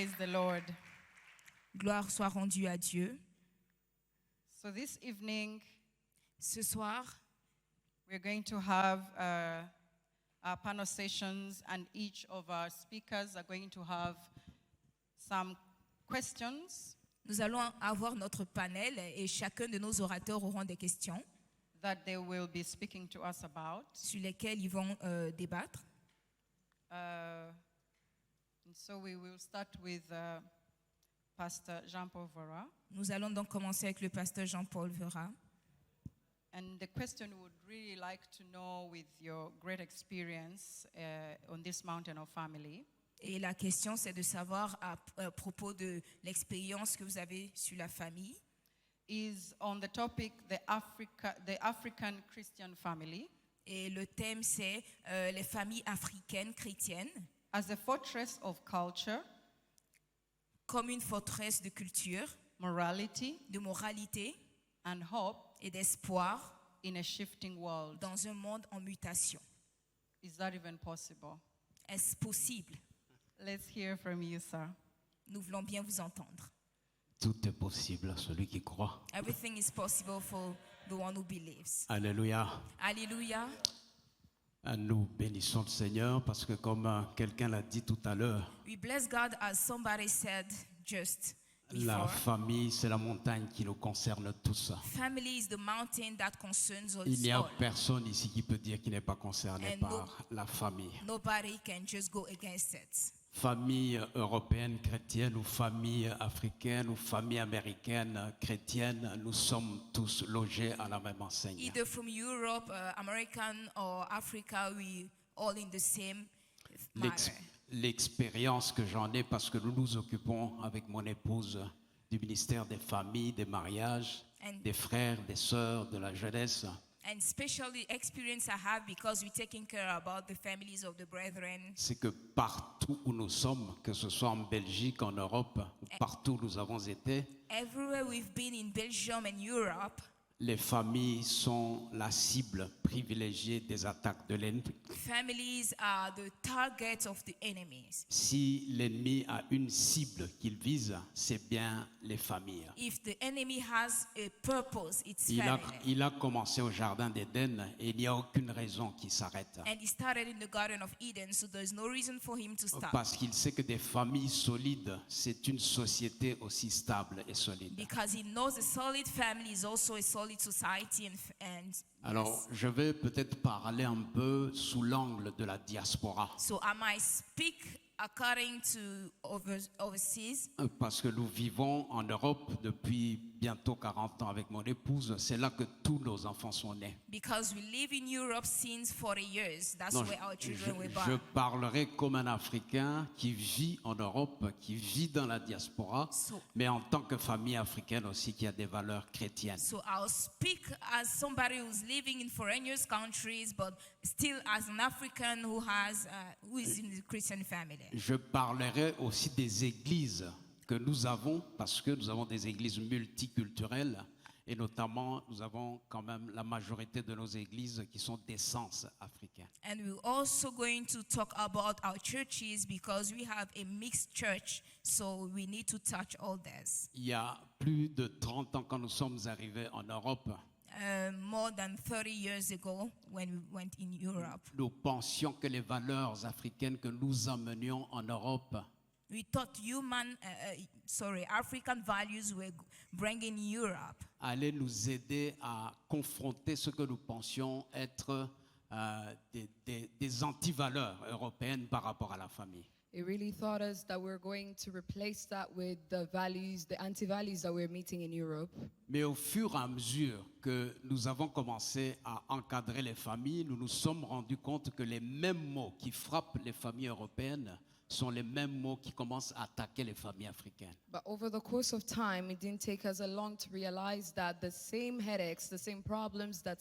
Praise the Lord. Gloire soit rendue à Dieu. So this evening, Ce soir, we're going to have our panel sessions, and each of our speakers are going to have some questions nous allons avoir notre panel et chacun de nos orateurs auront des questions that they will be speaking to us about. sur lesquelles ils vont débattre. And so we will start with Pastor Jean-Paul Vora. Nous allons donc commencer avec le pasteur Jean-Paul Vera. And the question we would really like to know, with your great experience on this mountain of family, Et la question, c'est de savoir à propos de l'expérience que vous avez sur la famille. is on the topic the African Christian family Et le thème, c'est les familles africaines chrétiennes as a fortress of culture, comme une forteresse de culture, morality, de moralité and hope et d'espoir in a shifting world. dans un monde en mutation. Is that even possible? Est-ce possible? Let's hear from you, sir. Nous voulons bien vous entendre. Tout est possible à celui qui croit. Everything is possible for the one who believes. Alléluia. Alléluia. Nous bénissons le Seigneur parce que comme quelqu'un l'a dit tout à l'heure, We bless God as somebody said just la before. famille, c'est la montagne qui nous concerne tous. Family is the mountain that concerns us Il n'y a all. personne ici qui peut dire qu'il n'est pas concerné And par la famille. Nobody can just go against it. Famille européenne chrétienne ou famille africaine ou famille américaine chrétienne, nous sommes tous logés à la même enseigne. Either from Europe, American or Africa, we all in the same matter. L'expérience que j'en ai, parce que nous nous occupons avec mon épouse du ministère des familles, des mariages, And- des frères, des sœurs, de la jeunesse, And especially experience I have because we're taking care about the families of the brethren. c'est que partout où nous sommes, que ce soit en Belgique, en Europe, ou partout où nous avons été, Everywhere we've been in Belgium and Europe, les familles sont la cible privilégiée des attaques de l'ennemi. families are the targets of the enemies. Si l'ennemi a une cible qu'il vise, c'est bien les familles. If the enemy has a purpose, it's family. Il a commencé au jardin d'Éden et il n'y a aucune raison qu'il s'arrête. And he started in the Garden of Eden, so there's no reason for him to stop. Parce qu'il sait que des familles solides, c'est une société aussi stable et solide. Because he knows a solid family is also a solid society and Alors, je vais peut-être parler un peu sous l'angle de la diaspora. so I might speak according to overseas Parce que nous vivons en Europe depuis bientôt 40 ans avec mon épouse. C'est là que tous nos enfants sont nés. because we live in Europe since 40 years. That's Non, where our children were je born. parlerai comme un Africain qui vit en Europe, qui vit dans la diaspora, So- mais en tant que famille africaine aussi qui a des valeurs chrétiennes. So I'll speak as somebody who's living in foreigners countries, but still as an African who is in the Christian family. Je parlerai aussi des églises que nous avons, parce que nous avons des églises multiculturelles, et notamment nous avons quand même la majorité de nos églises qui sont d'essence africaine. And we're also going to talk about our churches because we have a mixed church, so we need to touch all this. Il y a plus de 30 ans quand nous sommes arrivés en Europe, More than 30 years ago, when we went in Europe, nous pensions que les valeurs africaines que nous amenions en Europe we thought African values were bringing Europe. allaient nous aider à confronter ce que nous pensions être des antivaleurs européennes par rapport à la famille. It really taught us that we're going to replace that with the values, the anti-values that we're meeting in Europe. Mais au fur et à mesure que nous avons commencé à encadrer les familles, nous nous sommes rendus compte que les mêmes mots qui frappent les familles européennes sont les mêmes mots qui commencent à attaquer les familles africaines. But over the course of time, it didn't take us a long to realize that the same headaches, the same problems that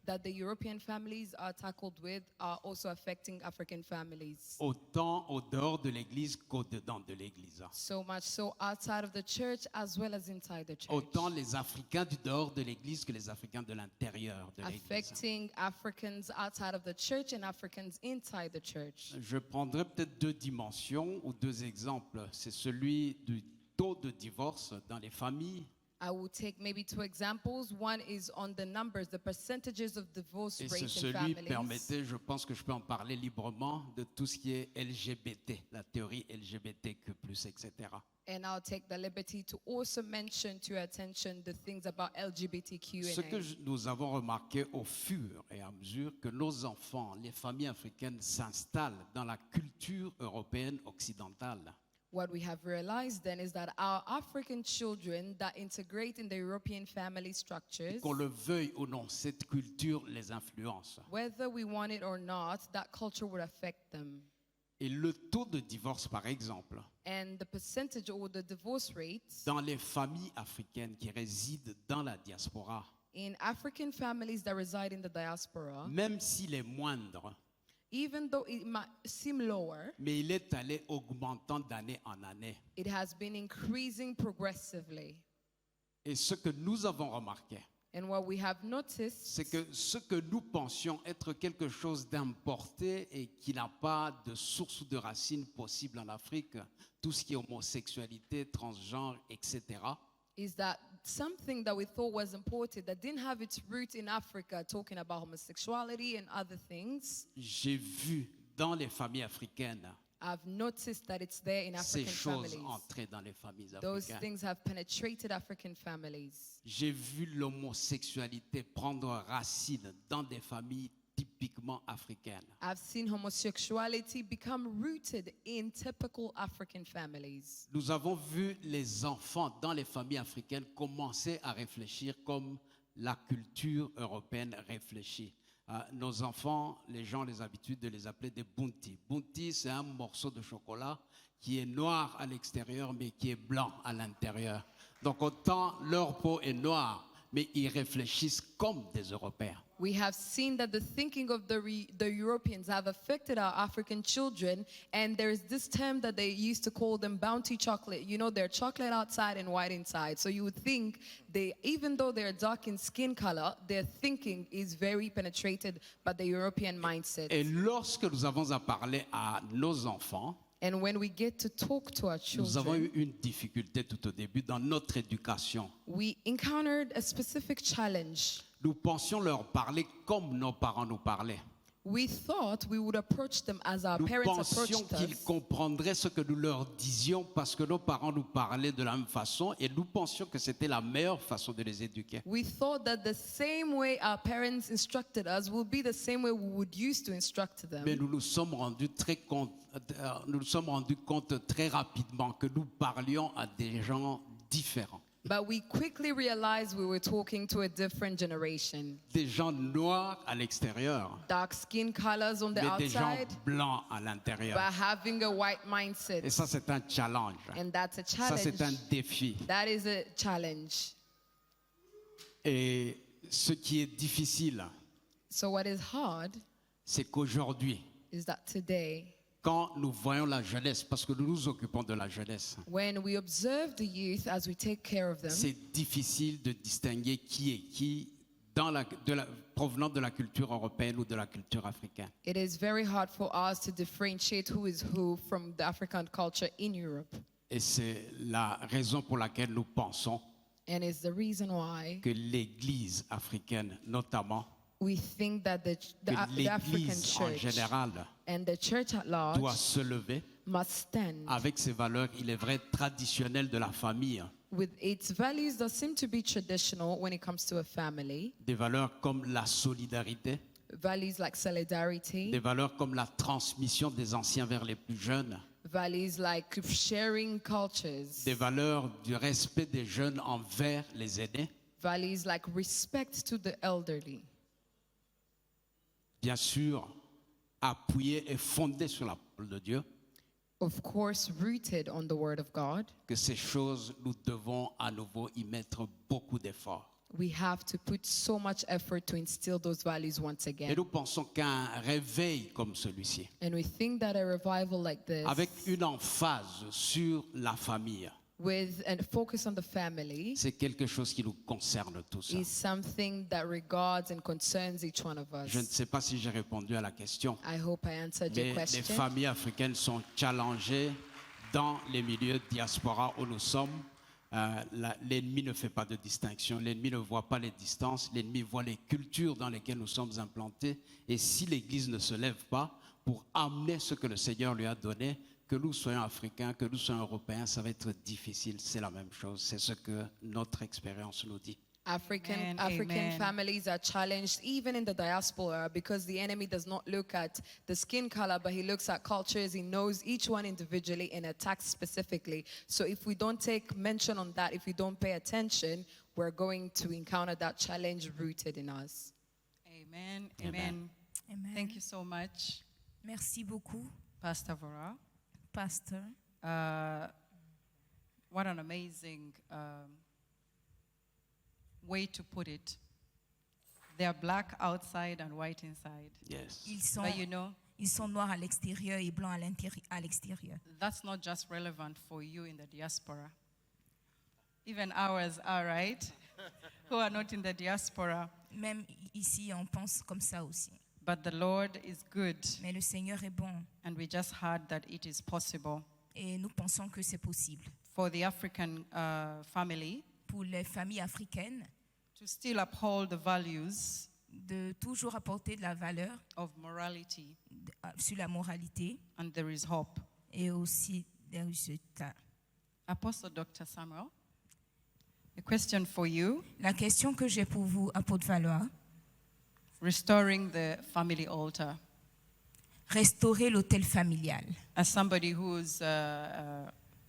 that the European families are tackled with are also affecting African families. autant au dehors de l'église qu'au dedans de l'église. So much so outside of the church as well as inside the church. Autant les Africains du dehors de l'église que les Africains de l'intérieur de l'église. Affecting Africans outside of the church and Africans inside the church. Je prendrai peut-être deux dimensions ou deux exemples. C'est celui du taux de divorce dans les familles I will take maybe two examples. One is on the numbers, the percentages of divorce et rate c'est in celui, families. permettez, je pense que je peux en parler librement, de tout ce qui est LGBT, la théorie LGBTQ+, etc. And I'll take the liberty to also mention to your attention the things about LGBTQ Ce que and nous avons remarqué au fur et à mesure que nos enfants, les familles africaines s'installent dans la culture européenne occidentale, what we have realized then is that our African children that integrate in the European family structures, qu'on le veuille ou non, cette culture les influence. whether we want it or not, that culture would affect them. Et le taux de divorce, par exemple, And the percentage or the divorce rates dans les familles africaines qui résident dans la diaspora, in African families that reside in the diaspora, même s'il est moindre, even though it might seem lower, mais il est allé augmentant d'année en année. it has been increasing progressively. Et ce que nous avons remarqué, And what we have noticed c'est que ce que nous pensions être quelque chose d'importé et qui n'a pas de source ou de racine possible en Afrique, tout ce qui est homosexualité, transgenre, etc., is that something that we thought was important that didn't have its root in Africa, talking about homosexuality and other things, j'ai vu dans les familles africaines I've noticed that it's there in ces African choses families. entrer dans les familles Those africaines. things have penetrated African families. J'ai vu l'homosexualité prendre racine dans des familles typiquement africaines. I've seen homosexuality become rooted in typical African families. Nous avons vu les enfants dans les familles africaines commencer à réfléchir comme la culture européenne réfléchit. Nos enfants, les gens ont l'habitude de les appeler des bounty. Bounty, c'est un morceau de chocolat qui est noir à l'extérieur mais qui est blanc à l'intérieur. Donc autant leur peau est noire, mais ils réfléchissent comme des Européens. We have seen that the thinking of the Europeans have affected our African children, and there's this term that they used to call them bounty chocolate. You know, they're chocolate outside and white inside. So you would think they, even though they're dark in skin color, their thinking is very penetrated by the European mindset. Et lorsque nous avons à parler à nos enfants, And when we get to talk to our nous avons children, eu une difficulté tout au début dans notre éducation. we encountered a specific challenge. Nous pensions leur parler comme nos parents nous parlaient. We thought we would approach them as our Nous parents pensions approached qu'ils us. comprendraient ce que nous leur disions parce que nos parents nous parlaient de la même façon et nous pensions que c'était la meilleure façon de les éduquer. We thought that the same way our parents instructed us would be the same way we would use to instruct them. Mais nous nous sommes rendus compte très rapidement que nous parlions à des gens différents. But we quickly realized we were talking to a different generation. Des gens noirs à l'extérieur, Dark skin colors on the mais des gens outside, blancs à l'intérieur. but having a white mindset. Et ça, c'est un challenge. And that's a Ça, c'est un challenge. défi. That is a challenge. Et ce qui est difficile, So what is hard c'est qu'aujourd'hui, is that today, quand nous voyons la jeunesse, parce que nous nous occupons de la jeunesse, when we observe the youth as we take care of them, c'est difficile de distinguer qui est qui provenant de la culture européenne ou de la culture africaine. it is very hard for us to differentiate who is who from the African culture in Europe. Et c'est la raison pour laquelle nous pensons And it's the reason why que l'Église africaine, notamment, we think that que the African l'Église en church général, and the church at doit large se lever must stand avec ses valeurs, il est vrai, traditionnelles de la famille. with its values that seem to be traditional when it comes to a family, Des valeurs comme la solidarité, values like solidarity, des valeurs comme la transmission des anciens vers les plus jeunes, values like sharing cultures, des valeurs du respect des jeunes envers les aînés, values like respect to the elderly. bien sûr, appuyées et fondées sur la parole de Dieu, Of course, rooted on the Word of God. que ces choses, nous devons à nouveau y mettre beaucoup d'efforts. we have to put so much effort to instill those values once Et again. nous pensons qu'un réveil comme celui-ci, And we think that a revival like this, avec une emphase sur la famille, with a focus on the family, c'est quelque chose qui nous concerne tous. is something that regards and concerns each one of us. Je ne sais pas si j'ai répondu à la question, I hope I answered mais your les question. familles africaines sont challengées dans les milieux de diaspora où nous sommes. L'ennemi ne fait pas de distinction, l'ennemi ne voit pas les distances, l'ennemi voit les cultures dans lesquelles nous sommes implantés. Et si l'Église ne se lève pas pour amener ce que le Seigneur lui a donné, que nous soyons africains, que nous soyons européens, ça va être difficile. C'est la même chose, c'est ce que notre expérience nous dit. African Amen. families are challenged even in the diaspora because the enemy does not look at the skin color, but he looks at cultures. He knows each one individually and attacks specifically. So if we don't take mention on that, if we don't pay attention, we're going to encounter that challenge rooted in us. Amen. Amen. Amen. Amen. Thank you so much, Merci beaucoup, Pastor Vora. pasteur. What an amazing way to put it. They are black outside and white inside. Yes. But you know, Ils sont noirs à l'extérieur et blancs à l'extérieur. that's not just relevant for you in the diaspora. Even ours are, right? Who are not in the diaspora. Même ici, on pense comme ça aussi. But the Lord is good. Mais le Seigneur est bon And we just heard that it is possible et nous pensons que c'est possible. for the African family Pour les familles africaines, to still uphold the values de toujours apporter de la valeur of morality, sur la moralité and there is hope. et aussi des résultats. Apostle Dr. Samuel, a question for you. La question que j'ai pour vous, apôtre Valois, Restoring the family altar. restaurer l'autel familial. As somebody who's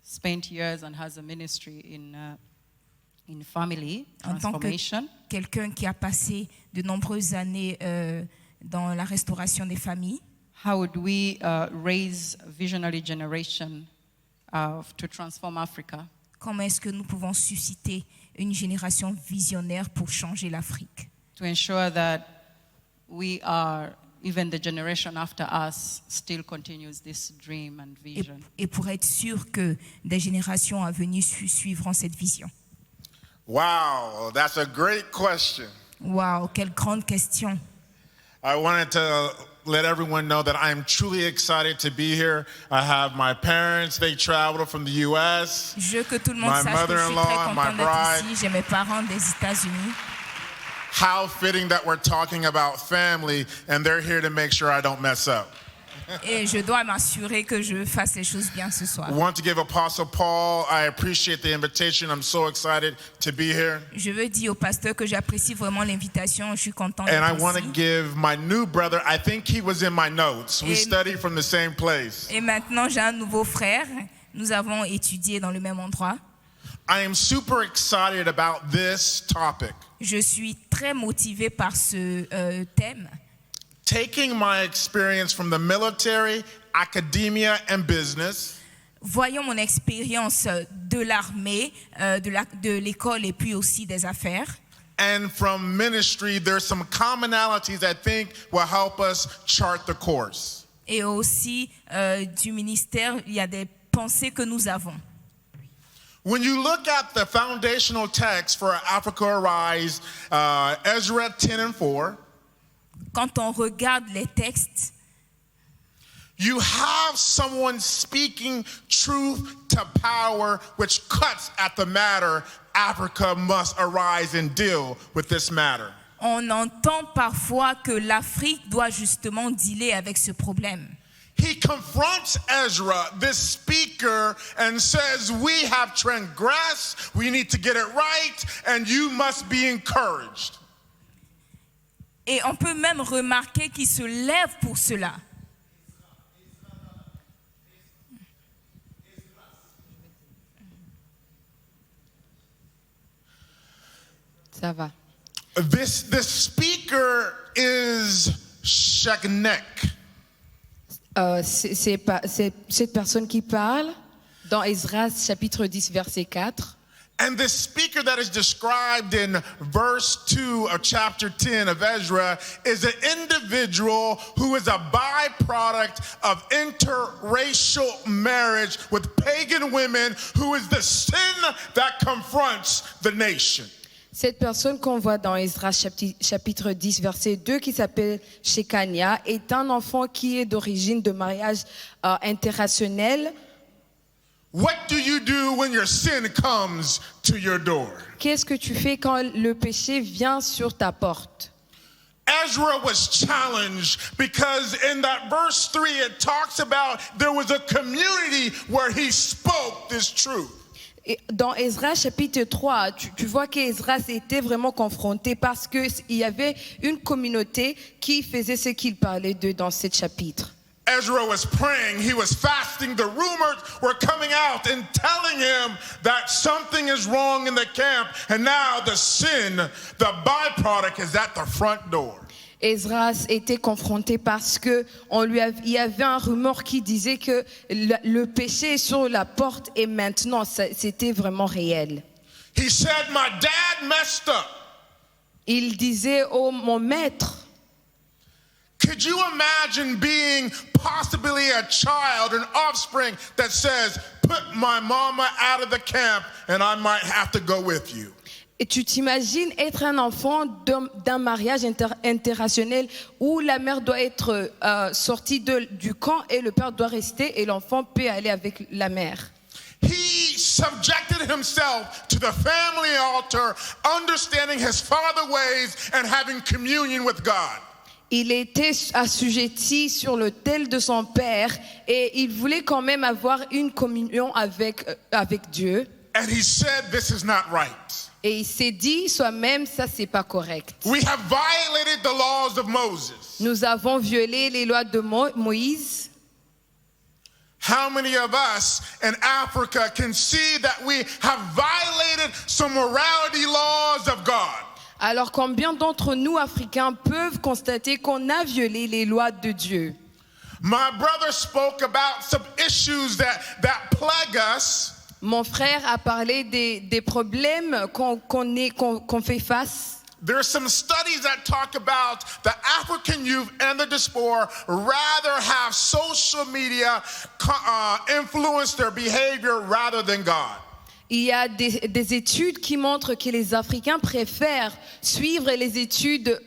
spent years and has a ministry in family En tant que transformation, quelqu'un qui a passé de nombreuses années dans la restauration des familles, how would we raise a visionary generation to transform Africa? comment est-ce que nous pouvons susciter une génération visionnaire pour changer l'Afrique? To ensure that we are, even the generation after us, still continues this dream and vision. Et pour être sûr que des générations à venir suivront cette vision. Wow, that's a great question. Waouh, quelle grande question. I wanted to let everyone know that I'm truly excited to be here. I have my parents, they traveled from the US. Je veux que tout le monde My sache que je suis très mother-in-law, my content d'être bride. ici. J'ai mes parents des États-Unis. How fitting that we're talking about family and they're here to make sure I don't mess up. Et je dois m'assurer que je fasse les choses bien ce soir. I want to give Apostle Paul, I appreciate the invitation. I'm so excited to be here. Je veux dire au pasteur que j'apprécie vraiment l'invitation. Je suis content And I d'être want to ici. give my new brother, I think he was in my notes. We Et- studied from the same place. Et maintenant, j'ai un nouveau frère. Nous avons étudié dans le même endroit. I am super excited about this topic. Je suis très motivée par ce thème. Taking my experience from the military, academia, and business, Voyons mon expérience de l'armée, de l'école et puis aussi des affaires. and from ministry, there's some commonalities I think will help us chart the course. Et aussi du ministère, il y a des pensées que nous avons. When you look at the foundational text for Africa Arise, Ezra 10 and 4, Quand on regarde les textes, you have someone speaking truth to power, which cuts at the matter. Africa must arise and deal with this matter. on entend parfois que l'Afrique doit justement dealer avec ce problème. He confronts Ezra, this speaker, and says, we have transgressed, we need to get it right, and you must be encouraged. Et on peut même remarquer qu'il se lève pour cela. Ça va. This speaker is Shagnek. C'est cette personne qui parle dans Esdras chapitre 10 verset 4. And this speaker that is described in verse 2 of chapter 10 of Ezra is an individual who is a byproduct of interracial marriage with pagan women, who is the sin that confronts the nation. Cette personne qu'on voit dans Esdras chapitre 10, verset 2, qui s'appelle Shekania, est un enfant qui est d'origine de mariage interrationnel. What do you do when your sin comes to your door? Qu'est-ce que tu fais quand le péché vient sur ta porte? Ezra was challenged because in that verse 3 it talks about there was a community where he spoke this truth. Et dans Esdras chapitre 3, tu vois qu'Esdras était vraiment confronté parce qu'il y avait une communauté qui faisait ce qu'il parlait d'eux dans ce chapitre. Ezra was praying, he was fasting, the rumors were coming out and telling him that something is wrong in the camp, and now the sin, the byproduct, is at the front door. Esdras était confronté parce que il y avait un rumeur qui disait que le péché est sur la porte et maintenant c'était vraiment réel. He said, my dad messed up. Il disait, oh mon maître, Could you imagine being possibly a child, an offspring that says, put my mama out of the camp and I might have to go with you? et tu t'imagines être un enfant d'un mariage interrationnel où la mère doit être sortie du camp et le père doit rester et l'enfant peut aller avec la mère. He subjected himself to the family altar, understanding his father's ways and having communion with God. Il était assujetti sur l'autel de son père et il voulait quand même avoir une communion avec Dieu. And he said, this is not right. Et il s'est dit soi-même, ça c'est pas correct. We have violated the laws of Moses. Nous avons violé les lois de Moïse. How many of us in Africa can see that we have violated some morality laws of God? Alors combien d'entre nous, Africains, peuvent constater qu'on a violé les lois de Dieu? My brother spoke about some issues that plague us. Mon frère a parlé des problèmes qu'on fait face. There's some studies that talk about the African youth and the diaspora rather have social media influence their behavior rather than God. Il y a des études qui montrent que les Africains préfèrent suivre les attitudes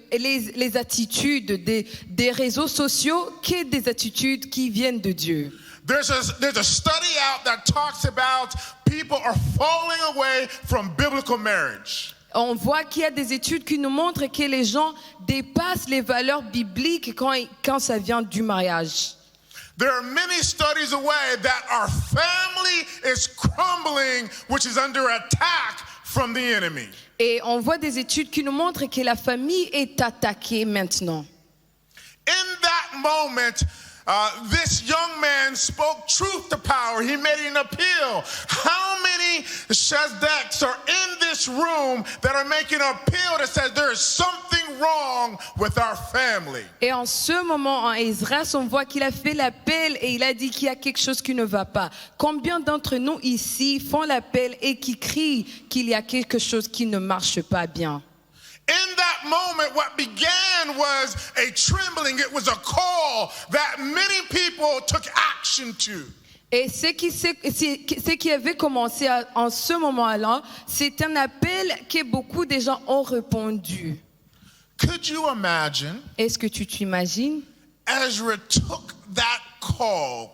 des réseaux sociaux que des attitudes qui viennent de Dieu. There's a study out that talks about people are falling away from biblical marriage. On voit qu'il y a des études qui nous montrent que les gens dépassent les valeurs bibliques quand ça vient du mariage. There are many studies away that our family is crumbling, which is under attack from the enemy. Et on voit des études qui nous montrent que la famille est attaquée maintenant. In that moment, this young man spoke truth to power. He made an appeal. How many Shazdaks are in this room that are making an appeal that says there is something wrong with our family? Et en ce moment, en Esdras, on voit qu'il a fait l'appel et il a dit qu'il y a quelque chose qui ne va pas. Combien d'entre nous ici font l'appel et qui crient qu'il y a quelque chose qui ne marche pas bien? In that moment, what began was a trembling. It was a call that many people took action to. Et ce qui avait commencé en ce moment-là, c'est un appel que beaucoup de gens ont répondu. Could you imagine? Est-ce que tu t'imagines? Ezra took that call.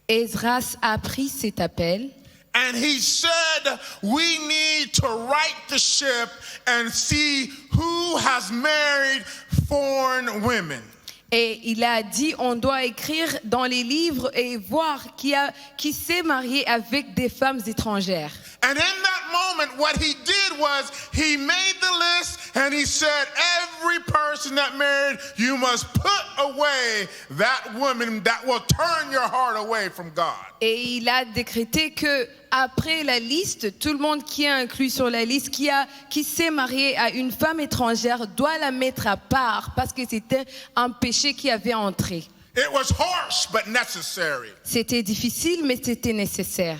Esdras a pris cet appel. And he said, we need to right the ship and see who has married foreign women. Et il a dit, on doit écrire dans les livres et voir qui s'est marié avec des femmes étrangères. And in that moment, what he did was he made the list and he said, every person that married, you must put away that woman that will turn your heart away from God. Et il a décrété que après la liste, tout le monde qui est inclus sur la liste, qui s'est marié à une femme étrangère, doit la mettre à part parce que c'était un péché qui avait entré. It was harsh but necessary. C'était difficile, mais c'était nécessaire.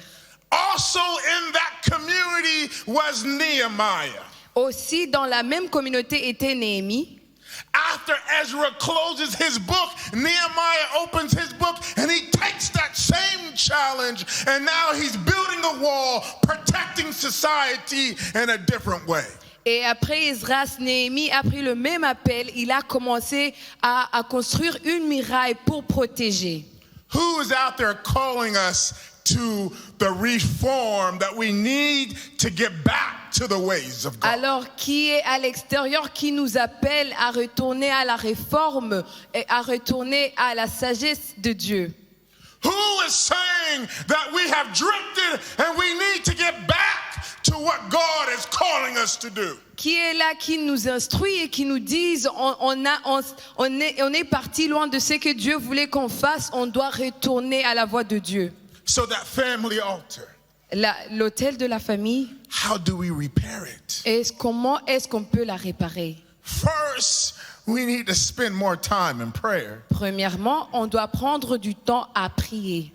Also in that community was Nehemiah. Aussi, dans la même communauté était Néhémie. After Ezra closes his book, Nehemiah opens his book and he takes that same challenge, and now he's building a wall, protecting society in a different way. Et après Esdras, Néhémie a pris le même appel. Il a commencé à construire une muraille pour protéger. Who is out there calling us to the reform that we need to get back to the ways of God? Alors, qui est à l'extérieur, qui nous appelle à retourner à la réforme et à retourner à la sagesse de Dieu? Who is saying that we have drifted and we need to get back to what God is calling us to do? Qui est là, qui nous instruit et qui nous dit on est parti loin de ce que Dieu voulait qu'on fasse, on doit retourner à la voie de Dieu. So that family altar, L'autel de la famille, how do we repair it? comment est-ce qu'on peut la réparer? First, we need to spend more time in prayer. Premièrement, on doit prendre du temps à prier.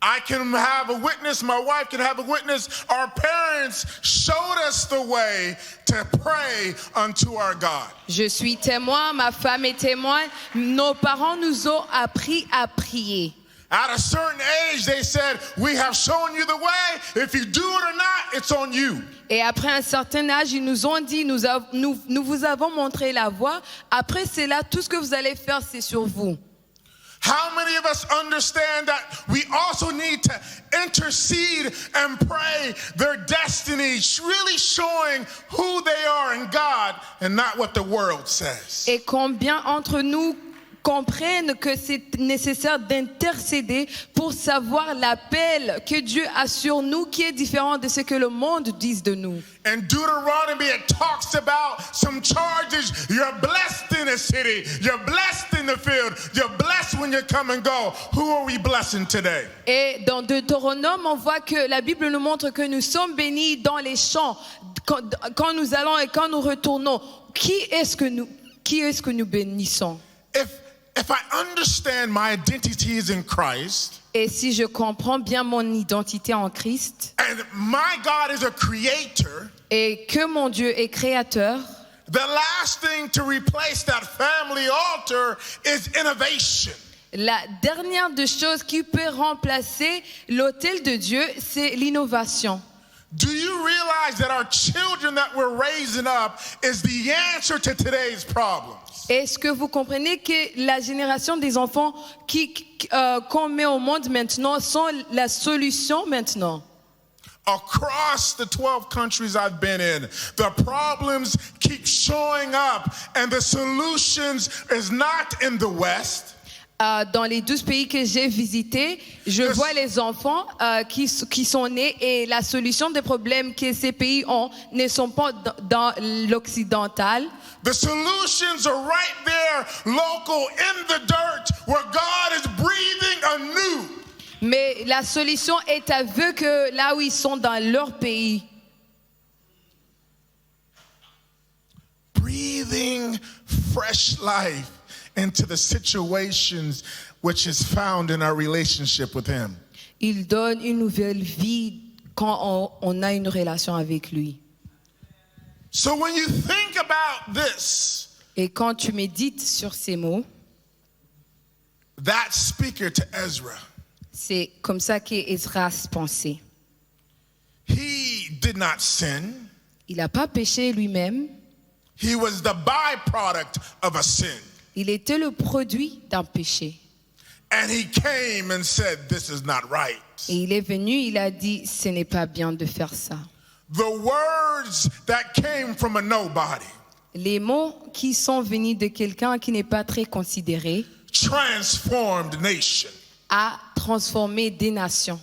I can have a witness, my wife can have a witness. Our parents showed us the way to pray unto our God. Je suis témoin, ma femme est témoin. Nos parents nous ont appris à prier. At a certain age, they said, we have shown you the way. If you do it or not, it's on you. Et après un certain âge, ils nous ont dit, nous vous avons montré la voie. Après cela, tout ce que vous allez faire, c'est sur vous. How many of us understand that we also need to intercede and pray their destiny, really showing who they are in God and not what the world says? Et combien entre nous comprennent que c'est nécessaire d'intercéder pour savoir l'appel que Dieu a sur nous, qui est différent de ce que le monde dit de nous. In Deuteronomy, it talks about some charges. You're blessed in the city. You're blessed in the field. You're blessed when you come and go. Who are we blessing today? Et dans Deutéronome, on voit que la Bible nous montre que nous sommes bénis dans les champs. Quand nous allons et quand nous retournons, qui est-ce que nous bénissons? If I understand my identity is in Christ, Et si je comprends bien mon identité en Christ, and my God is a creator, et que mon Dieu est créateur, the last thing to replace that family altar is innovation. la dernière des choses qui peut remplacer l'autel de Dieu, c'est l'innovation. Do you realize that our children that we're raising up is the answer to today's problems? Est-ce que vous comprenez que la génération des enfants qu'on met au monde maintenant sont la solution maintenant? Across the 12 countries I've been in, the problems keep showing up, and the solutions is not in the West. Dans les 12 pays que j'ai visités, je vois les enfants qui sont nés et la solution des problèmes que ces pays ont ne sont pas dans l'occidental. The solutions are right there, local, in the dirt, where God is breathing anew. Mais la solution est à eux que là où ils sont dans leur pays. Breathing fresh life into the situations which is found in our relationship with Him. Il donne une nouvelle vie quand on a une relation avec lui. So when you think about this, Et quand tu médites sur ces mots, that speaker to Ezra, c'est comme ça qu'Esdras pensait. he did not sin. Il n'a pas péché lui-même. He was the byproduct of a sin. Il était le produit d'un péché. And he came and said, this is not right. Et il est venu, il a dit, ce n'est pas bien de faire ça. The words that came from a nobody Les mots qui sont venus de quelqu'un qui n'est pas très considéré transformed nation. a transformé des nations.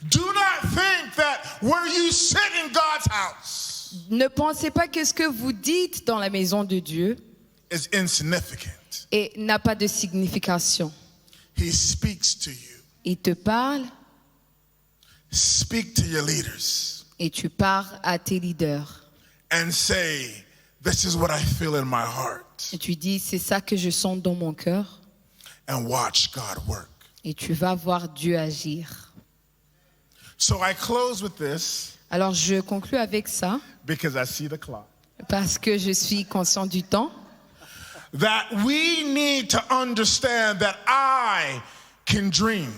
Do not think that where you sit in God's house Ne pensez pas que ce que vous dites dans la maison de Dieu is insignificant. n'a pas de signification. He speaks to you. Il te parle Speak to your leaders et tu parles à tes leaders. and say, this is what I feel in my heart. Et tu dis, c'est ça que je sens dans mon cœur. And watch God work. Et tu vas voir Dieu agir. So I close with this Alors je conclus avec ça, because I see the clock. parce que je suis conscient du temps, That we need to understand that I can dream.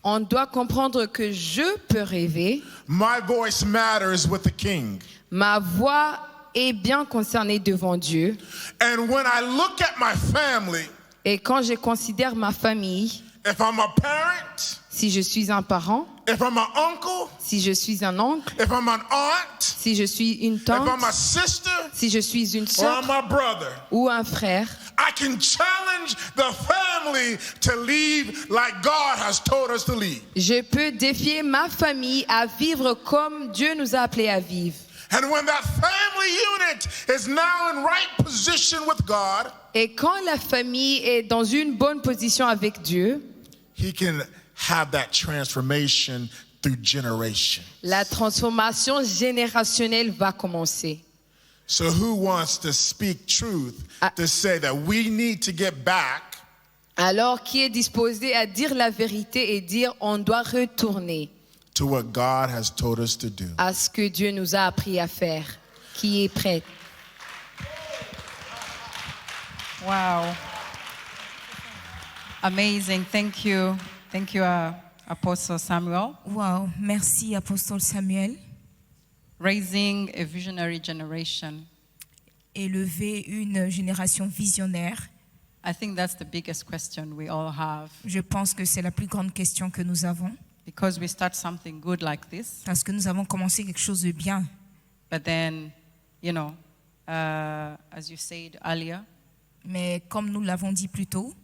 on doit comprendre que je peux rêver. My voice matters with the king. Ma voix est bien concernée devant Dieu. And when I look at my family, Et quand je considère ma famille, if I'm a parent, si je suis un parent, if I'm an uncle, si je suis un oncle, if I'm an aunt, si je suis une if I'm tante, a sister, si je suis une or sœur I'm a brother, ou un frère, I can challenge the family to live like God has told us to live. je peux défier ma famille à vivre comme Dieu nous a appelés à vivre. And when that family unit is now in right position with God, Et quand la famille est dans une bonne position avec Dieu, he can have that transformation through generation. la transformation générationnelle va commencer. So who wants to speak truth to say that we need to get back Alors, qui est disposé à dire la vérité et dire on doit retourner to what God has told us to do? à ce que Dieu nous a appris à faire? Qui est prêt? Wow. Amazing. Thank you. Thank you, Apostle Samuel. Wow, merci Apostole Samuel. Raising a visionary generation. Élever une génération visionnaire. I think that's the biggest question we all have. Je pense que c'est la plus grande question que nous avons Because we start something good like this, parce que nous avons commencé quelque chose de bien. but then, as you said earlier, Mais comme nous l'avons dit plus tôt,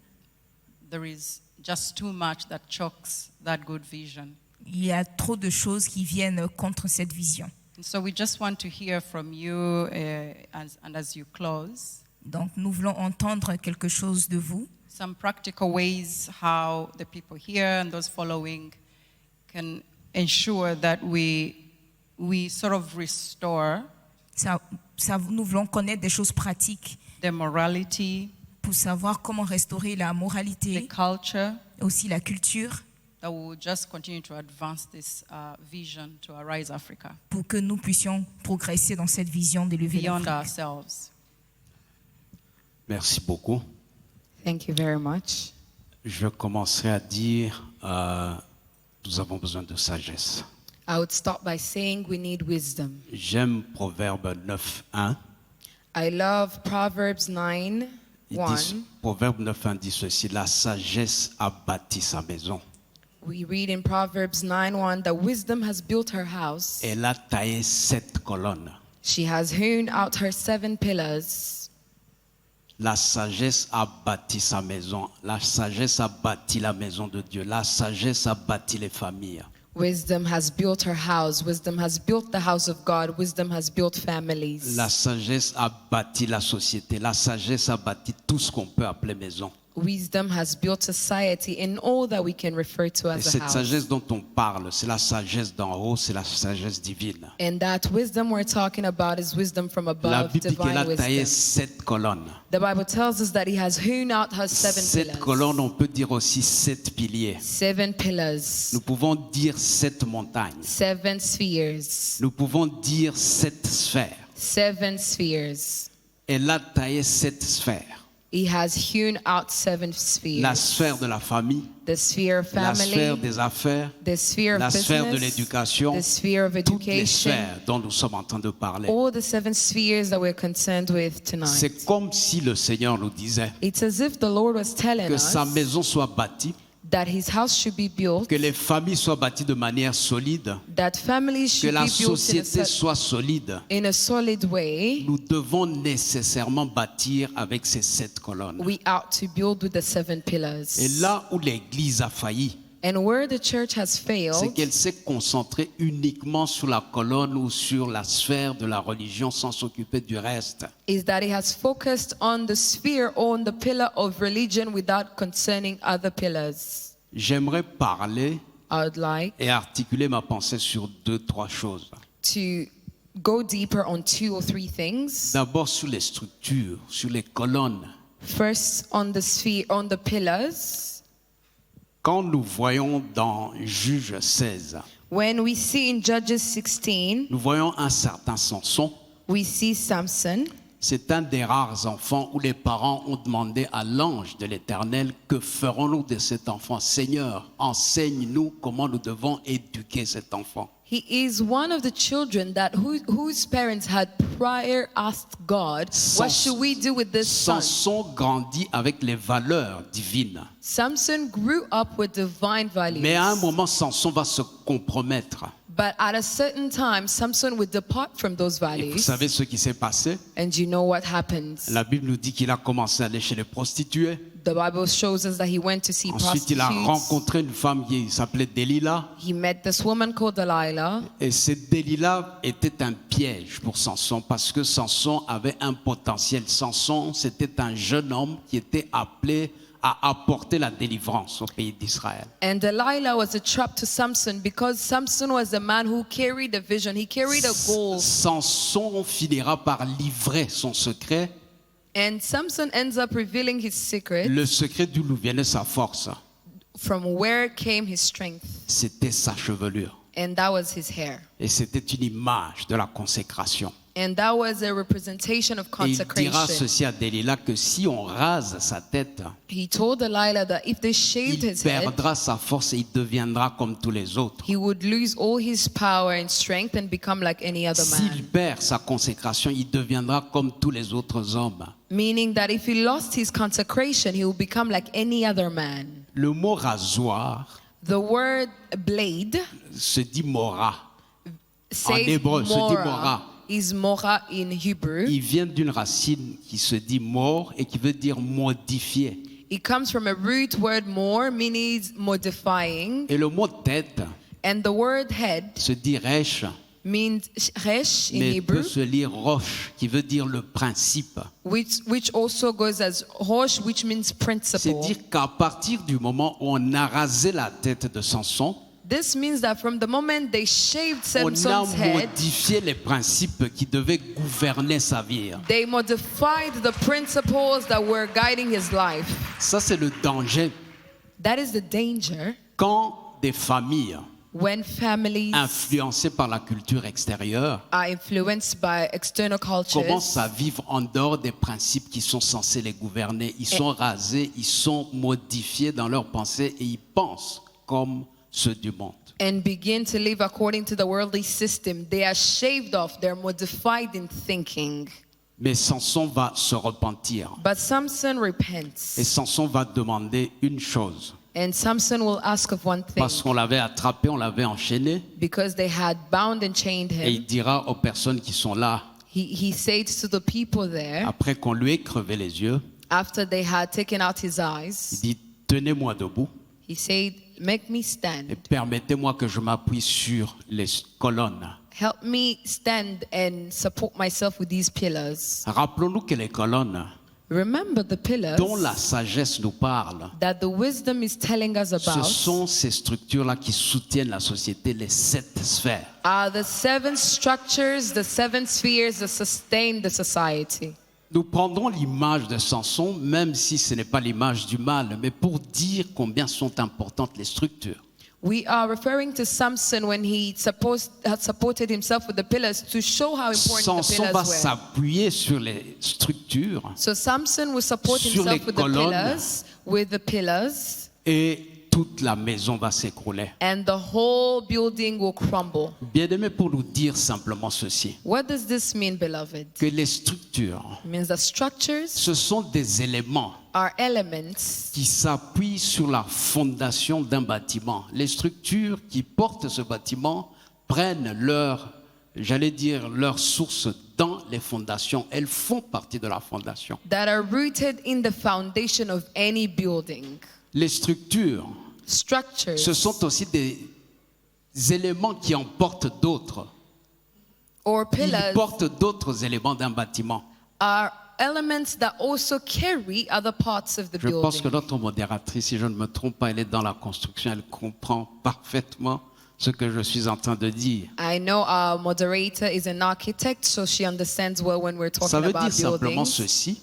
there is just too much that chokes that good vision. il y a trop de choses qui viennent contre cette vision. And so we just want to hear from you as you close, Donc nous voulons entendre quelque chose de vous, some practical ways how the people here and those following can ensure that we sort of restore nous voulons connaître des choses pratiques the morality, pour savoir comment restaurer la the moralité, culture, aussi la culture, that will just continue to advance this vision to Arise Africa pour que nous puissions progresser dans cette vision d'élever beyond l'Afrique. ourselves. Merci beaucoup. Thank you very much. Je commencerai à dire, nous avons besoin de sagesse. I would start by saying we need wisdom. J'aime Proverbe 9.1. I love Proverbs 9, Il 1. dit, Proverbe 9.1 dit ceci, la sagesse a bâti sa maison. We read in Proverbs 9:1 that wisdom has built her house. Elle a taillé 7 colonnes. She has hewn out her 7 pillars. La sagesse a bâti sa maison. La sagesse a bâti la maison de Dieu. La sagesse a bâti les familles. Wisdom has built her house. Wisdom has built the house of God. Wisdom has built families. La sagesse a bâti la société. La sagesse a bâti tout ce qu'on peut appeler maison. Wisdom has built society in all that we can refer to Et as a cette house. sagesse dont on parle, c'est la sagesse d'en haut, c'est la sagesse divine. And that wisdom we're talking about is wisdom from La above, Bible dit qu'elle divine a taillé wisdom. 7 colonnes. The Bible tells us that he has hewn out her 7 7 colonnes, pillars. on peut dire aussi 7 piliers. 7 pillars. Nous pouvons dire 7 montagnes. 7 spheres. Nous pouvons dire 7 sphères. 7 spheres. Elle a taillé 7 sphères. He has hewn out 7 spheres. La sphère de la famille, The sphere of la sphère family, des affaires, the sphere la of sphère de business, l'éducation, the sphere of toutes les education, sphères dont nous sommes en train de parler. all the 7 spheres that we're concerned with tonight. C'est comme si le Seigneur nous disait It's as if the Lord was telling que us sa maison soit bâtie, that his house should be built, que les familles soient bâties de manière solide, that families que should la be built société soit solide. in a solid way. Nous devons nécessairement bâtir avec ces 7 colonnes. We ought to build with the 7 pillars. Et là où l'Église a failli, And where the church has c'est failed qu'elle s'est concentrée uniquement sur la colonne ou sur la sphère de la religion sans s'occuper du reste. is that it has focused on the sphere, on the pillar of religion without concerning other pillars. J'aimerais parler I would like et articuler ma pensée sur 2-3 choses. to go deeper on 2 or 3 things. D'abord sur les structures, sur les colonnes. First, on the sphere, on the pillars. Quand nous voyons dans Juge 16, When we see in Judges 16, nous voyons un certain Samson. we see Samson. C'est un des rares enfants où les parents ont demandé à l'ange de l'Éternel, que ferons-nous de cet enfant? Seigneur, enseigne-nous comment nous devons éduquer cet enfant. He is one of the children that whose parents had prior asked God, what should we do with this son? Samson grandit avec les valeurs divines. Samson grew up with divine values. Mais à un moment, Samson va se compromettre. But at a certain time, Samson would depart from those Et vous values. savez ce qui s'est passé? And you know what happens? La Bible nous dit qu'il a commencé à aller chez les prostituées. The Bible shows us that he went to see Ensuite, il a prostitutes. rencontré une femme qui s'appelait Delilah. He met this woman called Delilah. Et cette Delilah était un piège pour Samson parce que Samson avait un potentiel. Samson, c'était un jeune homme qui était appelé à apporter la délivrance au pays d'Israël. And Delilah was a trap to Samson because Samson was a man who carried a vision. He carried a goal. Samson finira par livrer son secret, And Samson ends up revealing his secret le secret d'où venait sa force. from where came his strength. C'était sa chevelure. And that was his hair. Et c'était une image de la consécration. And that was a representation of Et il dira consecration. ceci à Delilah, que si on rase sa tête, He told Delilah that if they shaved il his head, perdra sa force et il deviendra comme tous les autres. he would lose all his power and strength and become like any other S'il man. perd sa consécration, il deviendra comme tous les autres hommes. Meaning that if he lost his consecration, he would become like any other man. Le mot rasoir The word blade se dit mora. says hébreu, se dit mora, mora. is mora in Hebrew. Il vient d'une racine qui se dit mort et qui veut dire modifier. It comes from a root word more, meaning modifying. Et le mot tête And the word head se dit resh, means resh in mais Hebrew, peut se lire roche, qui veut dire le principe. which also goes as rosh, which means C'est principle. dire qu'à partir du moment où on a rasé la tête de Samson, This means that from the moment they shaved on a Samson's head, modifié les principes qui devaient gouverner sa vie. they modified the principles that were guiding his life. Ça, c'est le danger. That is the danger Quand des familles when families influencées par la culture extérieure are influenced by external commencent cultures à vivre en dehors des principes qui sont censés les gouverner. Ils sont rasés, ils sont modifiés dans leurs pensées et ils pensent comme ceux du monde. and begin to live according to the worldly system. They are shaved off, they're modified in thinking. Mais Samson va se repentir. But Samson repents. Et Samson va demander une chose. And Samson will ask of one thing Parce qu'on l'avait attrapé, on l'avait enchaîné. because they had bound and chained Et him. il dira aux personnes qui sont là, He said to the people there, après qu'on lui ait crevé les yeux, after they had taken out his il eyes, dit, tenez-moi debout he said, make me et stand. permettez-moi que je m'appuie sur les colonnes. Help me stand and support myself with these pillars. Rappelons-nous que les colonnes Remember the pillars dont la sagesse nous parle, that the wisdom is telling us ce about sont ces structures-là qui soutiennent la société, les 7 sphères. are the 7 structures, the 7 spheres that sustain the society. Nous prendrons l'image de Samson, même si ce n'est pas l'image du mal, mais pour dire combien sont importantes les structures. We are referring to Samson when he had supported himself with the pillars to show how important the Samson va pillars were. s'appuyer sur les structures So Samson will support Sur les himself with the colonnes. pillars, et toute la maison va s'écrouler. and the whole building will crumble. Bien-aimé, pour nous dire simplement ceci, What does this mean, beloved? que les structures, It means the structures ce sont des éléments are elements qui s'appuient sur la fondation d'un bâtiment. Les structures qui portent ce bâtiment prennent leur source dans les fondations. Elles font partie de la fondation. that are rooted in the foundation of any building. Les structures, Structures ce sont aussi des éléments qui emportent d'autres. or Ils pillars portent d'autres éléments d'un bâtiment. are elements that also carry other parts of the Je pense que building. notre modératrice, si je ne me trompe pas, elle est dans la construction, elle comprend parfaitement ce que je suis en train de dire. I know our moderator is an architect, so she understands well when we're Ça talking veut dire about simplement buildings. ceci,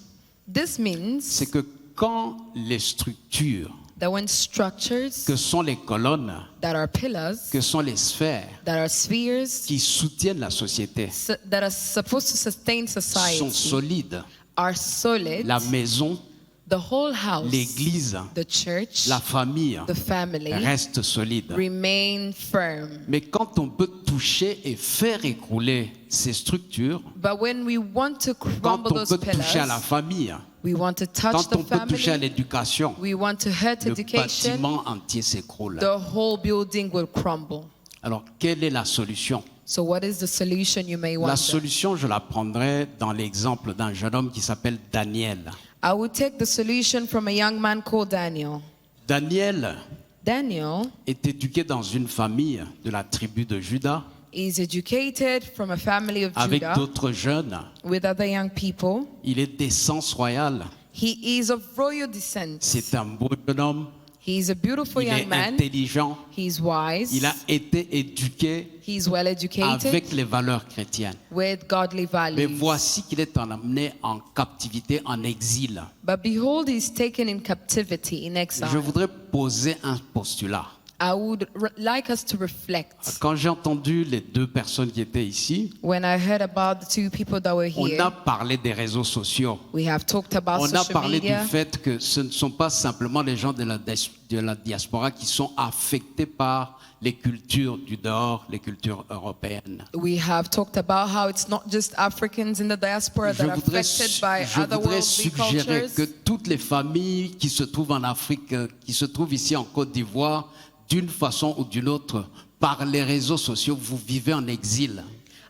This means c'est que quand les structures that when structures que sont les colonnes, that are pillars, que sont les sphères that are spheres, qui soutiennent la société that are supposed to sustain sont society, solides, are solid, la maison, the whole house, l'église, the church, la famille the family, restent solides. remain firm. Mais quand on peut toucher et faire écrouler ces structures, But when we want to quand crumble on those peut toucher à la pillars, famille, we want to touch quand the on peut toucher à family, l'éducation, we want to hurt le education, bâtiment entier s'écroule. the whole building will crumble. Alors, quelle est la solution? So what is the solution, you may La wonder? solution, je la prendrai dans l'exemple d'un jeune homme qui s'appelle Daniel. I would take the solution from a young man called Daniel. Daniel Daniel est éduqué dans une famille de la tribu de Juda is educated from a family of avec Judah d'autres jeunes. with other young people. Il est d'essence royale. He is of royal descent. C'est un beau jeune homme. He is a beautiful Il young est man. intelligent. He's wise. Il a été éduqué He's well educated avec les valeurs chrétiennes. with godly Mais values. voici qu'il est emmené en captivité, en exil. But behold, he's taken in captivity, in Je exile. voudrais poser un postulat. I would like us to reflect. Quand j'ai entendu les deux personnes qui étaient ici, When I heard about the two people that were on a here, parlé des réseaux sociaux. we have talked about On a social parlé du media. fait que ce ne sont pas simplement les gens de la diaspora qui sont affectés par les cultures du dehors, les cultures européennes. We have talked about how it's not just Africans in the diaspora Je that are voudrais, affected by je other voudrais worldly suggérer cultures. que toutes les familles qui se trouvent en Afrique, qui se trouvent ici en Côte d'Ivoire, d'une façon ou d'une autre, par les réseaux sociaux, vous vivez en exil.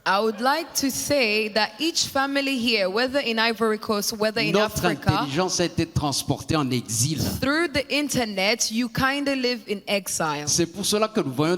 I would like to say that each family here, whether in Ivory Coast, whether in Notre Africa, intelligence a été transportée en exil. through the internet, you kind of live in exile. C'est pour cela que nous voyons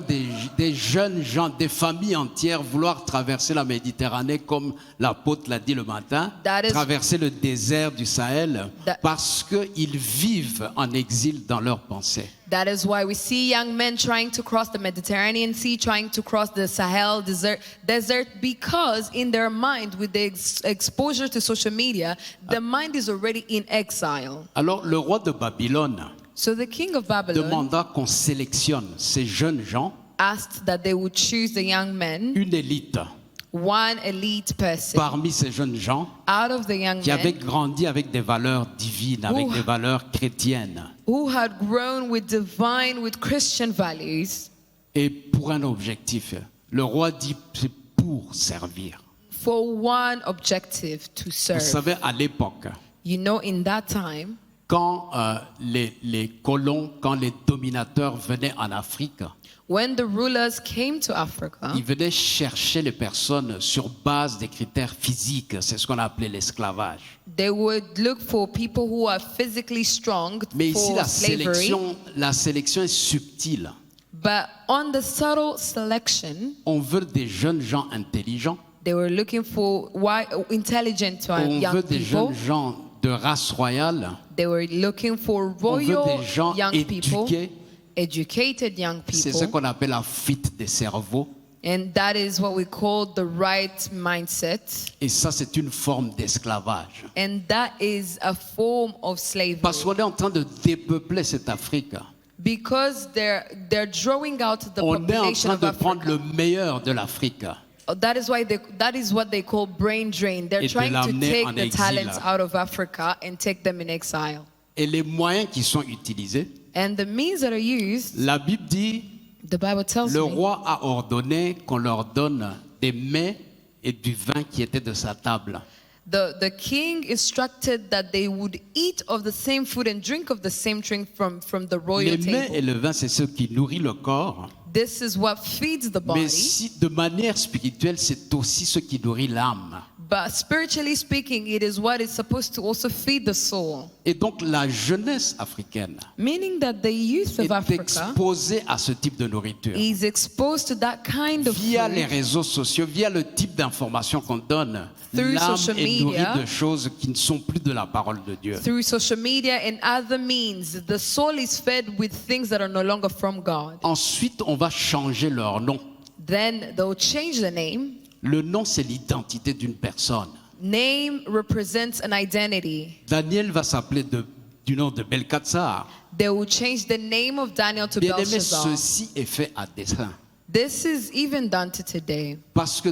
des jeunes gens, des familles entières vouloir traverser la Méditerranée comme l'apôtre l'a dit le matin, That is- traverser le désert du Sahel, That- parce qu'ils vivent en exil dans leurs pensées. That is why we see young men trying to cross the Mediterranean Sea, trying to cross the Sahel desert, because in their mind, with the exposure to social media, the mind is already in exile. Alors le roi de Babylone So the king of Babylon demanda qu'on sélectionne ces jeunes gens, asked that they would choose the young men, une élite one elite person parmi ces jeunes gens out of the young qui avaient men grandi avec des valeurs divines, avec des valeurs chrétiennes, who had grown with Christian values, et pour un objectif. Le roi dit c'est pour servir. for one objective, to Vous serve. savez, à l'époque, You know, in that time, quand les colons, quand les dominateurs venaient en Afrique, when the rulers came to Africa, ils venaient chercher les personnes sur base des critères physiques. C'est ce qu'on appelait l'esclavage. they would look for people who are physically strong Mais ici, for slavery. la sélection est subtile. But on the subtle selection, On veut des jeunes gens intelligents. they were looking for intelligent On young veut des people. jeunes gens de race royale. They were looking for On veut royal des gens young people, éduqués. educated young C'est ce people. qu'on appelle la fuite des cerveaux. And that is what we call the right mindset. Et ça, c'est une forme d'esclavage. And that is a form of slavery. Parce qu'on est en train de dépeupler cette Afrique. Because they're drawing out the On est en population train of de prendre Africa. le meilleur de l'Afrique. That is why that is what they call brain drain. They're Et de trying to l'amener en take the exil. talents out of Africa and take them in exile. Et les moyens qui sont utilisés, And the means that are used, la Bible dit, the Bible tells le me, roi a ordonné qu'on leur donne des mets et du vin qui étaient de sa table. the king instructed that they would eat of the same food and drink of the same drink from the royal Les mets et table. le vin, c'est ce qui nourrit le corps. This is what feeds the Mais body. si, de manière spirituelle, c'est aussi ce qui nourrit l'âme. But spiritually speaking, it is what is supposed to also feed the soul. Et donc la jeunesse africaine Meaning that the youth of est Africa exposée à ce type de nourriture. is exposed to that kind of Via les food réseaux sociaux, via le type d'information qu'on donne, Through l'âme social est nourrie media. de choses qui ne sont plus de la parole de Dieu. through social media and other means. The soul is fed with things that are no longer from God. Ensuite, on va changer leur nom. Then they'll change the name. Le nom, c'est l'identité d'une personne. Name represents an identity. Daniel va s'appeler du nom de Belkatsar. They will change the name of Daniel to Bien-aimé, Belshazzar. ceci est fait à dessein. This is even done to today. Parce que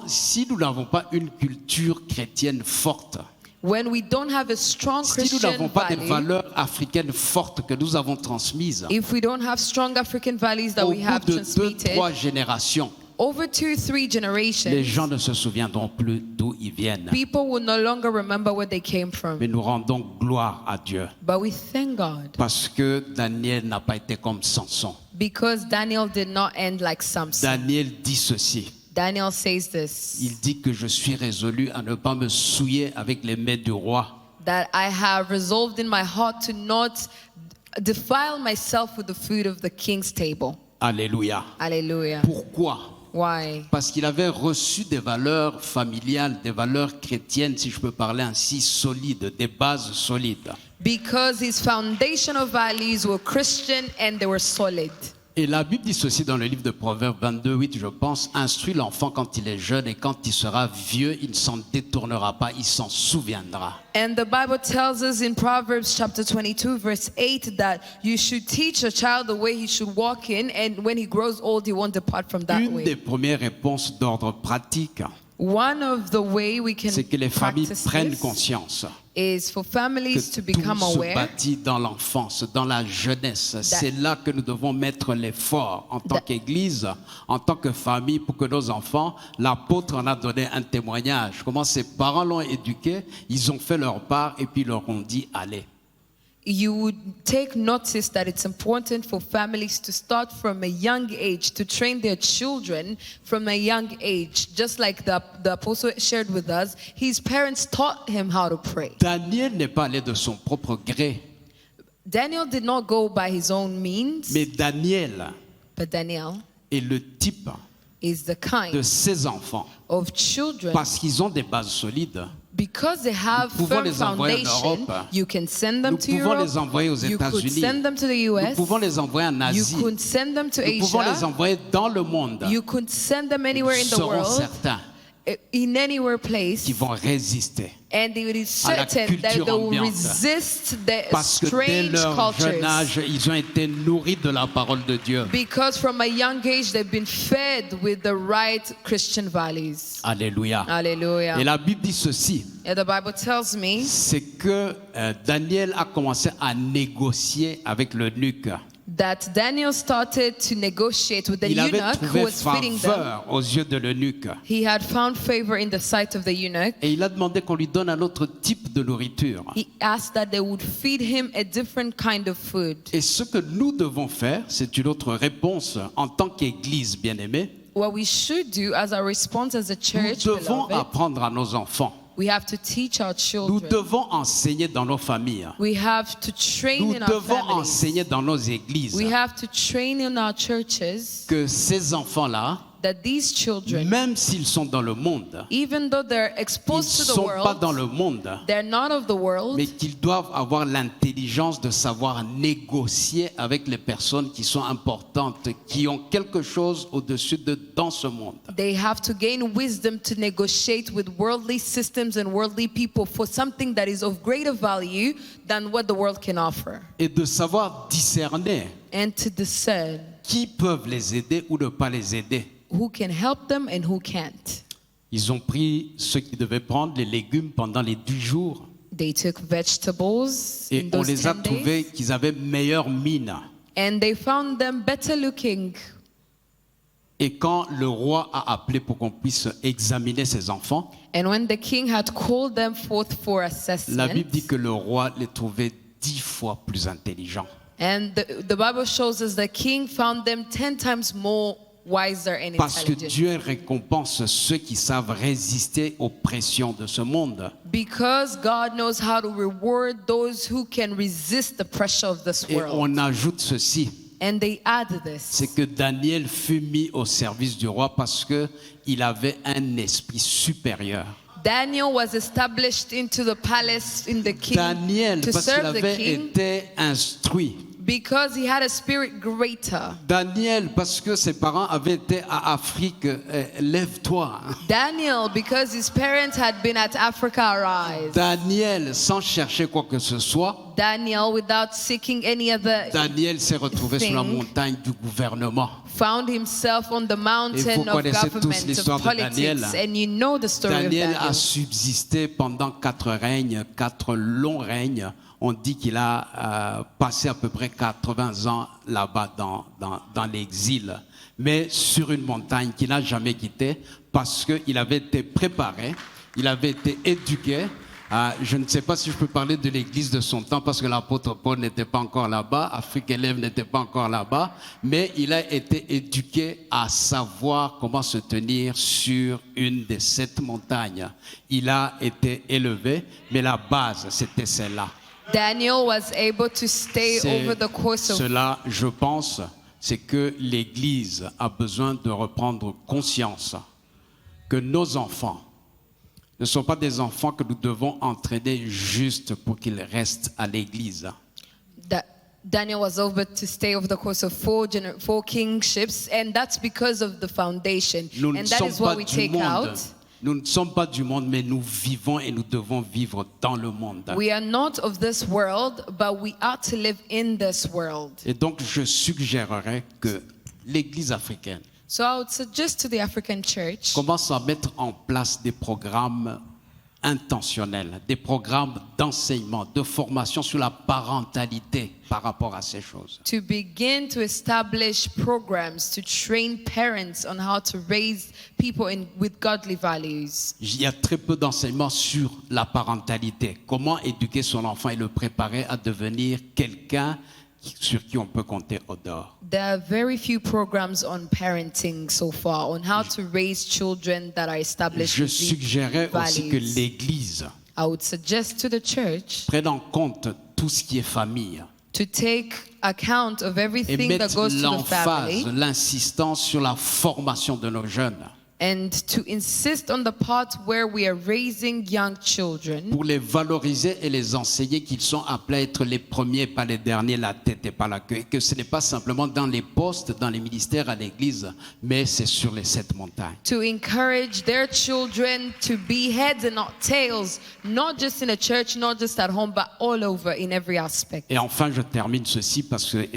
si nous n'avons pas une culture chrétienne forte, When we don't have a strong si nous Christian n'avons pas des value, valeurs africaines fortes que nous avons transmises, if we don't have strong African values that au we bout have de 2, transmitted, 3 générations, over 2, 3 les generations, gens ne se souviendront plus d'où ils viennent. people will no longer remember where they came from. Mais nous rendons gloire à Dieu. But we thank God Parce que Daniel n'a pas été comme Samson. because Daniel did not end like Samson. Daniel dit ceci. Daniel says this, Il dit que je suis résolu à ne pas me souiller avec les mets du roi. that I have resolved in my heart to not defile myself with the food of the king's table. Alléluia. Hallelujah. Pourquoi? Why? Parce qu'il avait reçu des valeurs familiales, des valeurs chrétiennes, si je peux parler ainsi, solides, des bases solides. Because his foundational values were Christian and they were solid. Et la Bible dit ceci dans le livre de Proverbes 22, 8, je pense, instruis l'enfant quand il est jeune et quand il sera vieux, il ne s'en détournera pas, il s'en souviendra. And the Bible tells us in Proverbs chapter 22 verse 8 that you should teach a child the way he should walk in, and when he grows old he won't depart from that Une des way. premières réponses d'ordre pratique, One of the way we can c'est que les familles practice prennent this conscience is for families que to become tout se aware bâtit dans l'enfance, dans la jeunesse. C'est là que nous devons mettre l'effort en tant qu'Église, en tant que famille, pour que nos enfants, l'apôtre en a donné un témoignage. Comment ses parents l'ont éduqué, ils ont fait leur part et puis ils leur ont dit allez. you would take notice that it's important for families to start from a young age, to train their children from a young age. Just like the apostle shared with us, his parents taught him how to pray. Daniel n'est pas allé de son propre gré, Daniel did not go by his own means, mais Daniel but Daniel est le type is the de kind ses enfants, of children, parce qu'ils ont des bases solides. because they have Nous pouvons firm les envoyer en foundation, Europe. you can send them Nous to pouvons Europe, les envoyer aux you could États-Unis. send them to the Nous US, pouvons les envoyer en you Asie. could send them to Nous pouvons les Asia, envoyer dans le monde. you could send them anywhere in Nous the serons world, certains in anywhere place, qui vont résister. and it is à la certain that culture they will ambiante. resist the Parce que dès strange leur jeune cultures. âge, ils ont été nourris de la parole de Dieu. Because from a young age, they've been fed with the right Christian values. Alléluia. Hallelujah. Et la Bible dit ceci, And the Bible tells me c'est que Daniel a commencé à négocier avec l'eunuque. that Daniel started to negotiate with the Il avait eunuch who trouvé was feeding them. faveur aux yeux de l'eunuque. He had found favor in the sight of the eunuch. Et il a demandé qu'on lui donne un autre type de nourriture. He asked that they would feed him a different kind of food. Et ce que nous devons faire, c'est une autre réponse en tant qu'Église bien-aimée. What we should do as a response as a Nous church, devons beloved, apprendre à nos enfants. we have to teach our Nous children. devons enseigner dans nos familles. We have to train Nous in our devons families. enseigner dans nos églises We have to train in our churches que ces enfants-là, that these children, même s'ils sont dans le monde, even though they're ils ne exposed to the sont pas dans world, le monde, they're not of the world, mais qu'ils doivent avoir l'intelligence de savoir négocier avec les personnes qui sont importantes, qui ont quelque chose au-dessus de dans ce monde. they have to gain wisdom to negotiate with worldly systems and worldly people for something that is of greater value than what the world can offer. Et de savoir discerner And to discern qui peuvent les aider ou ne pas les aider. who can help them and who can't. Ils ont pris ceux qui devaient prendre les légumes pendant les 10 jours They took vegetables et in on those les a 10 trouvés days, qu'ils avaient meilleure mine. and they found them better looking. Et quand le roi a appelé pour qu'on puisse examiner ses enfants, And when the king had called them forth for la assessment, Bible dit que le roi les trouvait 10 fois plus intelligents. and the Bible shows us the king found them 10 times more wiser and Parce que intelligent. Dieu récompense ceux qui savent résister aux pressions de ce monde. Because God knows how to reward those who can resist the pressure of this Et world. on ajoute ceci, And they add c'est this. que Daniel fut mis au service du roi parce qu'il avait un esprit supérieur. Daniel was established into the palace in the king Daniel, to parce qu'il serve the avait king été instruit. because he had a spirit greater. Daniel, parce que ses parents avaient été à Afrique, lève-toi. Daniel, because his parents had been at Africa Arise. Daniel, sans chercher quoi que ce soit, Daniel, without seeking any other, Daniel s'est retrouvé sur la thing. montagne du gouvernement. found himself on the mountain of connaissez tous government, l'histoire of de Daniel. politics. And you know the story Daniel of a Daniel. subsisté pendant 4 règnes, 4 longs règnes. On dit qu'il a passé à peu près 80 ans là-bas dans l'exil, mais sur une montagne qu'il n'a jamais quittée parce qu'il avait été préparé, il avait été éduqué. Je ne sais pas si je peux parler de l'église de son temps parce que l'apôtre Paul n'était pas encore là-bas, Afrique Élève n'était pas encore là-bas, mais il a été éduqué à savoir comment se tenir sur une des 7 montagnes. Il a été élevé, mais la base, c'était celle-là. Daniel was able to stay C'est over the course of cela, je pense, c'est que l'Église a besoin de reprendre conscience que nos enfants ne sont pas des enfants que nous devons entraîner juste pour qu'ils restent à l'Église. Daniel was able to stay over the course of 4 kingships, and that's because of the foundation. Nous ne And that sommes is what pas we du take monde. out. Nous ne sommes pas du monde, mais nous vivons et nous devons vivre dans le monde. We are not of this world, but we are to live in this world. Et donc, je suggérerais que l'Église africaine So I would suggest to the African church commence à mettre en place des programmes intentionnels, des programmes d'enseignement, de formation sur la parentalité par rapport à ces choses. to begin to establish programs to train parents on how to raise people with godly values. Il y a très peu d'enseignements sur la parentalité, comment éduquer son enfant et le préparer à devenir quelqu'un sur qui on peut compter au dehors. There are very few programs on parenting so far, on how to raise children that are established Je with these suggérais aussi que values. l'Église I would suggest to the church prenne en compte tout ce qui est famille to take account of et everything that mette goes to the l'emphase, family l'insistance sur la formation de nos jeunes and to insist on the part where we are raising young children pour les valoriser et les enseigner qu'ils sont appelés à être les premiers, pas les derniers, la tête et pas la queue. Et que ce n'est pas simplement dans les postes, dans les ministères à l'Église, mais c'est sur les 7 montagnes. to encourage their children to be heads and not tails, not just in a church, not just at home, but all over in every aspect. Et enfin, je termine ceci parce que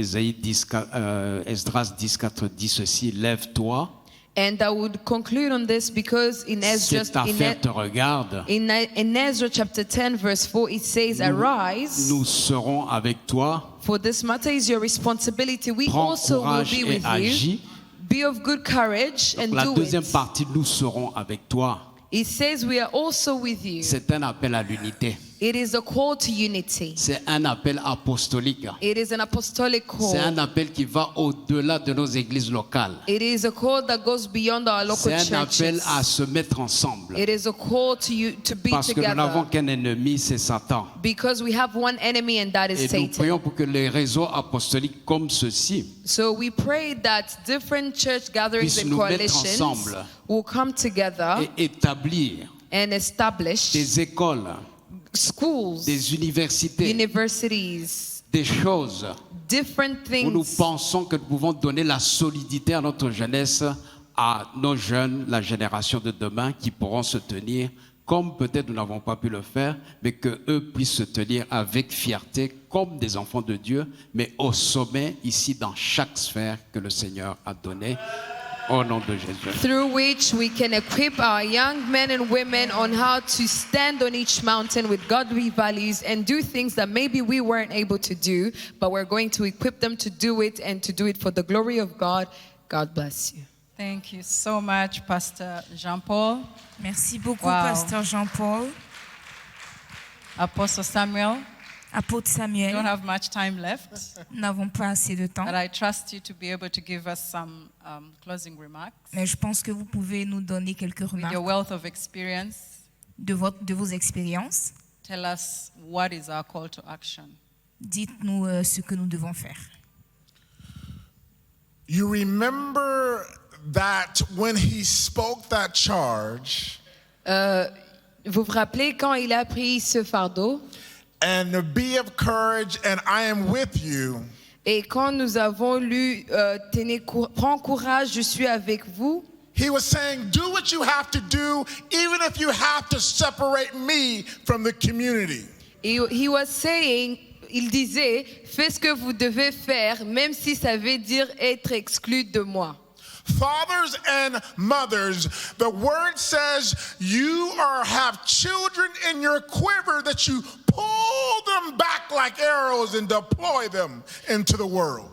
Esdras 10.4 dit ceci, lève-toi, And I would conclude on this because in Ezra, cette affaire te regarde, in Ezra chapter 10, verse 4, it says, Arise, nous serons avec toi, for this matter is your responsibility. We prends also will courage be et with you. agis. Be of good courage and La do deuxième it. partie, nous serons avec toi. It says we are also with you. C'est un appel à l'unité. It is a call to unity. C'est un appel apostolique. It is an apostolic C'est un call. appel qui va au-delà de nos églises locales. It is a call that goes beyond our local C'est un appel churches. à se mettre ensemble. It is a call to you to be Parce que nous n'avons together qu'un ennemi, c'est Satan. because we have one enemy and that is Et nous Satan. prions pour que les réseaux apostoliques comme ceux-ci So we pray that different church gatherings puissent and nous mettre coalitions ensemble will come together et établir and establish des écoles, schools, des universités, universities, des choses different où nous things pensons que nous pouvons donner la solidité à notre jeunesse, à nos jeunes, la génération de demain, qui pourront se tenir comme peut-être nous n'avons pas pu le faire, mais qu'eux puissent se tenir avec fierté comme des enfants de Dieu, mais au sommet, ici, dans chaque sphère que le Seigneur a donnée. Au nom de Jésus. through which we can equip our young men and women on how to stand on each mountain with godly values and do things that maybe we weren't able to do, but we're going to equip them to do it and to do it for the glory of God. God bless you. Thank you so much, Pastor Jean-Paul. Merci beaucoup, Wow. Pasteur Jean-Paul. Apostle Samuel, Apôtre we don't Samuel, have much time left, nous n'avons pas assez de temps, but I trust you to be able to give us some closing remarks. mais je pense que vous pouvez nous donner quelques With remarques your wealth of experience, de vos expériences. tell us what is our call to action. Dites-nous ce que nous devons faire. You remember that when he spoke that charge, Vous vous rappelez quand il a pris ce fardeau and to be of courage, and I am with you. et quand nous avons lu Prends courage, je suis avec vous. He was saying, do what you have to do, even if you have to separate me from the community. He was saying, il disait, faites ce que vous devez faire, même si ça veut dire être exclu de moi. Fathers and mothers, the word says you have children in your quiver that you pull them back like arrows and deploy them into the world.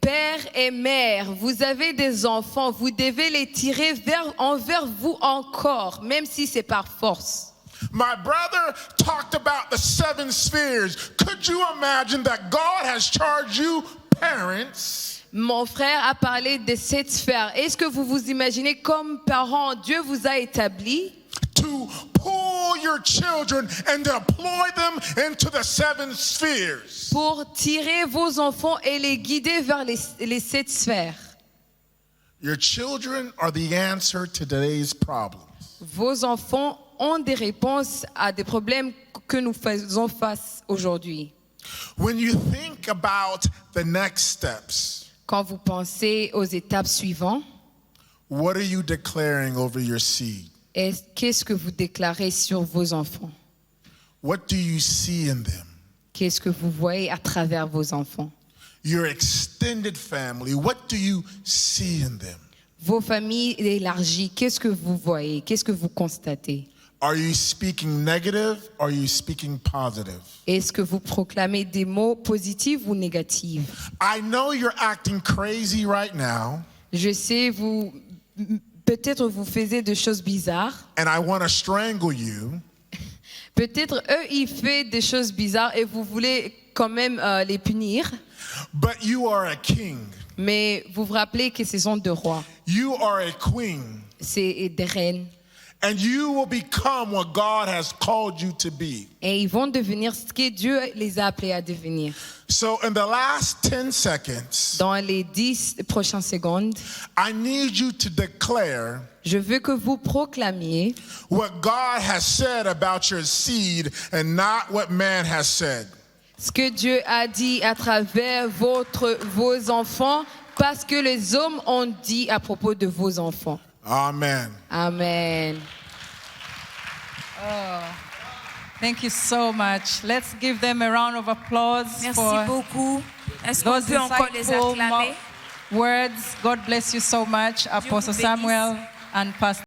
Père et mère, vous avez des enfants, vous devez les tirer envers vous encore, même si c'est par force. My brother talked about the 7 spheres. Could you imagine that God has charged you, parents, Mon frère a parlé de cette sphère. Est-ce que vous vous imaginez comme parents, Dieu vous a établi to pull your children and deploy them into the 7 spheres? pour tirer vos enfants et les guider vers les 7 sphères? Your children are the answer to today's problems. Vos enfants ont des réponses à des problèmes que nous faisons face aujourd'hui. When you think about the next steps, Quand vous pensez aux étapes suivantes, what are you declaring over your seed? qu'est-ce que vous déclarez sur vos enfants? What do you see in them? Qu'est-ce que vous voyez à travers vos enfants? Your extended family, what do you see in them? Vos familles élargies, qu'est-ce que vous voyez? Qu'est-ce que vous constatez? Are you speaking negative or are you speaking positive? Est-ce que vous proclamez des mots positifs ou négatifs? I know you're acting crazy right now, Je sais, peut-être vous faisiez des choses bizarres. and I want to strangle you, Peut-être eux, ils font des choses bizarres et vous voulez quand même les punir. but you are a king. Mais vous vous rappelez que ce sont des rois. You are a queen, C'est des reines. and you will become what God has called you to be. Et ils vont devenir ce que Dieu les a appelés à devenir. So in the last 10 seconds, Dans les 10 prochaines secondes, I need you to declare je veux que vous proclamiez what God has said about your seed and not what man has said. ce que Dieu a dit à travers vos enfants, parce que les hommes ont dit à propos de vos enfants. Amen. Amen. Thank you so much. Let's give them a round of applause Merci for beaucoup. Est-ce qu'on those peut encore les insightful acclamer? words. God bless you so much, Apostle bénisse. Samuel and Pastor